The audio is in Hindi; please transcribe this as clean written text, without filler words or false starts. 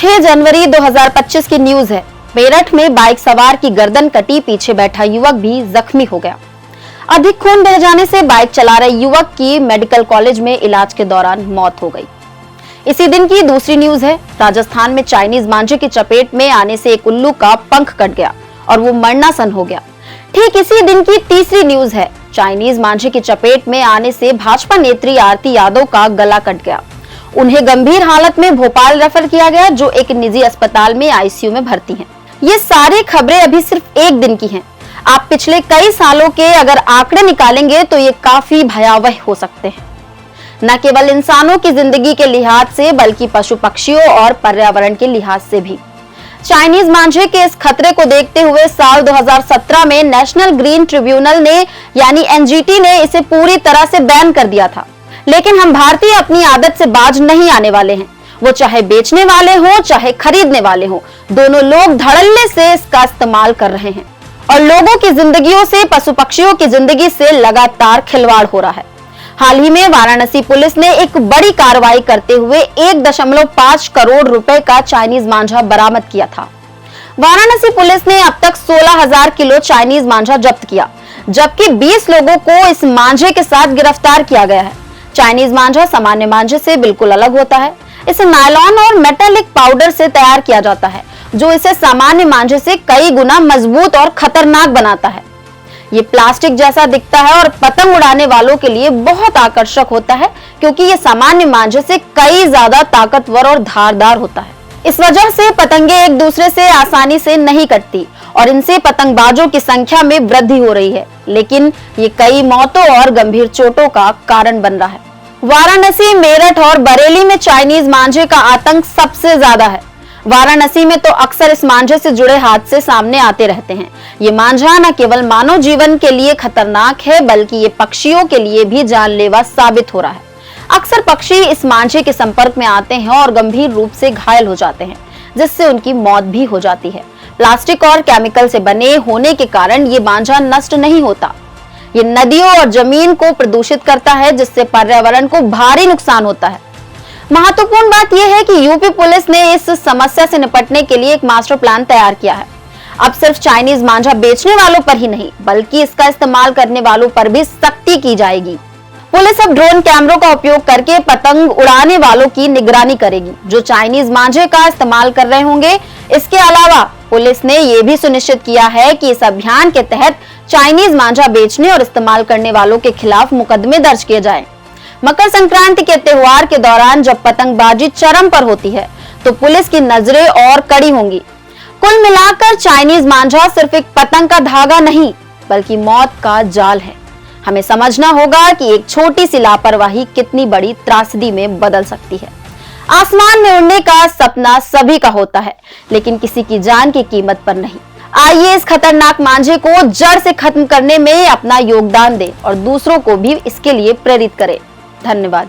6 जनवरी 2025 की न्यूज है। मेरठ में बाइक सवार की गर्दन कटी, पीछे बैठा युवक भी जख्मी हो गया। अधिक खून बह जाने से बाइक चला रहे युवक की मेडिकल कॉलेज में इलाज के दौरान मौत हो गई। इसी दिन की दूसरी न्यूज है। राजस्थान में चाइनीज मांझे की चपेट में आने से एक उल्लू का पंख कट गया और वो मरनासन हो गया। ठीक इसी दिन की तीसरी न्यूज है। चाइनीज मांझे की चपेट में आने से भाजपा नेत्री आरती यादव का गला कट गया। उन्हें गंभीर हालत में भोपाल रेफर किया गया, जो एक निजी अस्पताल में आईसीयू में भर्ती हैं। ये सारी खबरें अभी सिर्फ एक दिन की हैं। आप पिछले कई सालों के अगर आंकड़े निकालेंगे तो ये काफी भयावह हो सकते हैं, न केवल इंसानों की जिंदगी के लिहाज से बल्कि पशु पक्षियों और पर्यावरण के लिहाज से भी। चाइनीज मांझे के इस खतरे को देखते हुए साल 2017 में नेशनल ग्रीन ट्रिब्यूनल ने यानी एनजीटी ने इसे पूरी तरह से बैन कर दिया था। लेकिन हम भारतीय अपनी आदत से बाज नहीं आने वाले हैं। वो चाहे बेचने वाले हो चाहे खरीदने वाले हो, दोनों लोग धड़ल्ले से इसका इस्तेमाल कर रहे हैं और लोगों की जिंदगियों से पशु पक्षियों की जिंदगी से लगातार खिलवाड़ हो रहा है। हाल ही में वाराणसी पुलिस ने एक बड़ी कार्रवाई करते हुए 1.5 करोड़ रुपए का चाइनीज मांझा बरामद किया था। वाराणसी पुलिस ने अब तक 16,000 किलो चाइनीज मांझा जब्त किया, जबकि 20 लोगों को इस मांझे के साथ गिरफ्तार किया गया है। चाइनीज मांझा सामान्य मांझे से बिल्कुल अलग होता है। इसे नायलॉन और मेटालिक पाउडर से तैयार किया जाता है, जो इसे सामान्य मांझे से कई गुना मजबूत और खतरनाक बनाता है। ये प्लास्टिक जैसा दिखता है और पतंग उड़ाने वालों के लिए बहुत आकर्षक होता है, क्योंकि ये सामान्य मांझे से कई ज्यादा ताकतवर और धारदार होता है। इस वजह से पतंगे एक दूसरे से आसानी से नहीं कटती और इनसे पतंगबाजों की संख्या में वृद्धि हो रही है, लेकिन ये कई मौतों और गंभीर चोटों का कारण बन रहा है। वाराणसी, मेरठ और बरेली में चाइनीज मांझे का आतंक सबसे ज्यादा है। वाराणसी में तो अक्सर इस मांझे से जुड़े हादसे सामने आते रहते हैं। ये मांझा न केवल मानव जीवन के लिए खतरनाक है, बल्कि ये पक्षियों के लिए भी जानलेवा साबित हो रहा है। अक्सर पक्षी इस मांझे के संपर्क में आते हैं और गंभीर रूप से घायल हो जाते हैं, जिससे उनकी मौत भी हो जाती है। प्लास्टिक और केमिकल से बने होने के कारण ये मांझा नष्ट नहीं होता। ये नदियों और जमीन को प्रदूषित करता है, जिससे पर्यावरण को भारी नुकसान होता है। महत्वपूर्ण बात यह है कि यूपी पुलिस ने इस समस्या से निपटने के लिए एक मास्टर प्लान तैयार किया है। अब सिर्फ चाइनीज मांझा बेचने वालों पर ही नहीं, बल्कि इसका इस्तेमाल करने वालों पर भी सख्ती की जाएगी। पुलिस अब ड्रोन कैमरों का उपयोग करके पतंग उड़ाने वालों की निगरानी करेगी, जो चाइनीज मांझे का इस्तेमाल कर रहे होंगे। इसके अलावा पुलिस ने यह भी सुनिश्चित किया है कि इस अभियान के तहत चाइनीज मांझा बेचने और इस्तेमाल करने वालों के खिलाफ मुकदमे दर्ज किए जाएं। मकर संक्रांति के त्योहार के दौरान जब पतंगबाजी चरम पर होती है, तो पुलिस की नजरें और कड़ी होंगी। कुल मिलाकर चाइनीज मांझा सिर्फ एक पतंग का धागा नहीं, बल्कि मौत का जाल है। हमें समझना होगा कि एक छोटी सी लापरवाही कितनी बड़ी त्रासदी में बदल सकती है। आसमान में उड़ने का सपना सभी का होता है, लेकिन किसी की जान की कीमत पर नहीं। आइए इस खतरनाक मांझे को जड़ से खत्म करने में अपना योगदान दें और दूसरों को भी इसके लिए प्रेरित करें। धन्यवाद।